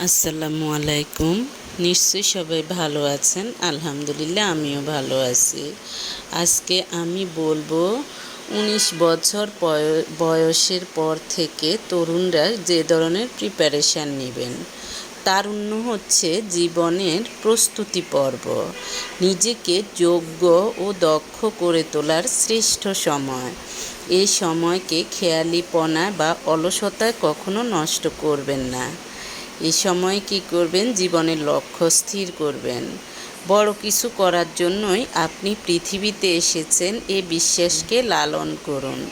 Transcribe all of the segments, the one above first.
আসসালামু আলাইকুম। নিশ্চয়ই সবাই ভালো আছেন। আলহামদুলিল্লাহ আমিও ভালো আছি। আজকে আমি বলবো ১৯ বছর বয়সের পর থেকে তরুণরা যে ধরনের প্রিপারেশান নেবেন। তারুণ্য হচ্ছে জীবনের প্রস্তুতি পর্ব। নিজেকে যোগ্য ও দক্ষ করে তোলার শ্রেষ্ঠ সময়। এই সময়কে খেয়ালিপনা বা অলসতায় কখনো নষ্ট করবেন না। এই সময় কী করবেন? জীবনের লক্ষ্য স্থির করবেন। বড় কিছু করার জন্যই আপনি পৃথিবীতে এসেছেন, এ বিশ্বাসকে লালন করুন।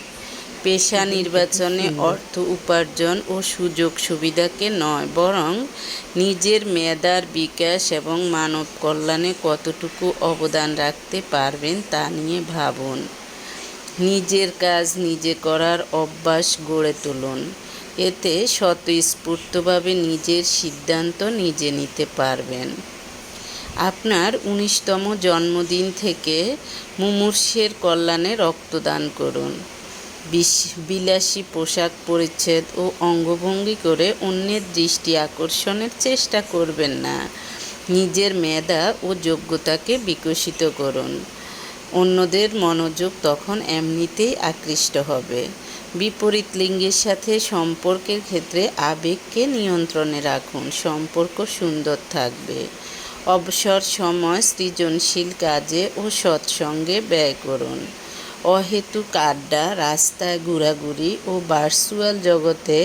পেশা নির্বাচনে অর্থ উপার্জন ও সুযোগ সুবিধাকে নয়, বরং নিজের মেধার বিকাশ এবং মানব কল্যাণে কতটুকু অবদান রাখতে পারবেন তা নিয়ে ভাবুন। নিজের কাজ নিজে করার অভ্যাস গড়ে তুলুন। এতে স্বতঃস্ফূর্তভাবে নিজের সিদ্ধান্ত নিজে নিতে পারবেন। আপনার ১৯তম জন্মদিন থেকে মুমূর্ষের কল্যাণে রক্তদান করুন। বিলাসী পোশাক পরিচ্ছদ ও অঙ্গভঙ্গি করে অন্যের দৃষ্টি আকর্ষণের চেষ্টা করবেন না। নিজের মেধা ও যোগ্যতাকে বিকশিত করুন। অন্যদের মনোযোগ তখন এমনিতেই আকৃষ্ট হবে। বিপরীত লিঙ্গের সাথে সম্পর্কের ক্ষেত্রে আবেগকে নিয়ন্ত্রণে রাখুন। সম্পর্ক সুন্দর থাকবে। অবসর সময় সৃজনশীল কাজে ও সৎসঙ্গে ব্যয় করুন। অহেতুক আড্ডা, রাস্তায় ঘোরাঘুরি ও ভার্চুয়াল জগতে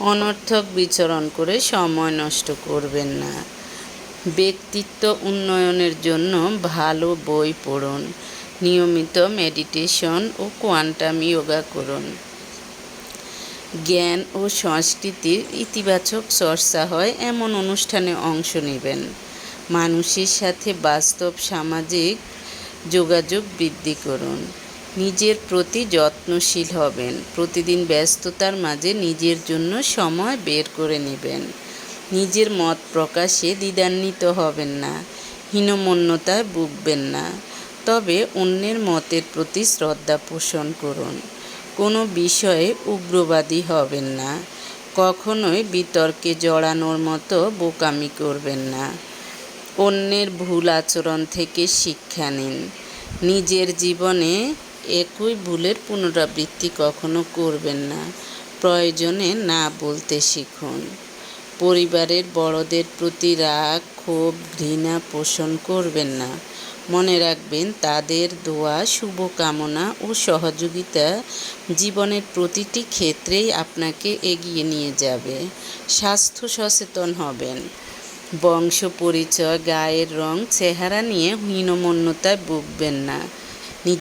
অনর্থক বিচরণ করে সময় নষ্ট করবেন না। ব্যক্তিত্ব উন্নয়নের জন্য ভালো বই পড়ুন। নিয়মিত মেডিটেশন ও কোয়ান্টাম যোগা করুন। জ্ঞান ও সংস্কৃতির ইতিবাচক চর্চা হয় এমন অনুষ্ঠানে অংশ নেবেন। মানুষের সাথে বাস্তব সামাজিক যোগাযোগ বৃদ্ধি করুন। নিজের প্রতি যত্নশীল হবেন। প্রতিদিন ব্যস্ততার মাঝে নিজের জন্য সময় বের করে নেবেন। নিজের মত প্রকাশে দ্বিধান্বিত হবেন না। হীনমন্যতায় ভুগবেন না। তবে অন্যের মতের প্রতি শ্রদ্ধা পোষণ করুন। কোনো বিষয়ে উগ্রবাদী হবেন না। কখনোই বিতর্কে জড়ানোর মতো বোকামি করবেন না। অন্যের ভুল আচরণ থেকে শিক্ষা নিন। নিজের জীবনে একই ভুলের পুনরাবৃত্তি কখনো করবেন না। প্রয়োজনে না বলতে শিখুন। পরিবারের বড়দের প্রতি রাগ, ক্ষোভ, ঘৃণা পোষণ করবেন না। মনে রাখবেন, তাদের দোয়া, শুভকামনা ও সহযোগিতা জীবনের প্রতিটি ক্ষেত্রেই আপনাকে এগিয়ে নিয়ে যাবে। স্বাস্থ্য সচেতন হবেন। বংশ পরিচয়, গায়ের রং, চেহারা নিয়ে হীনমন্যতায় ভুগবেন না।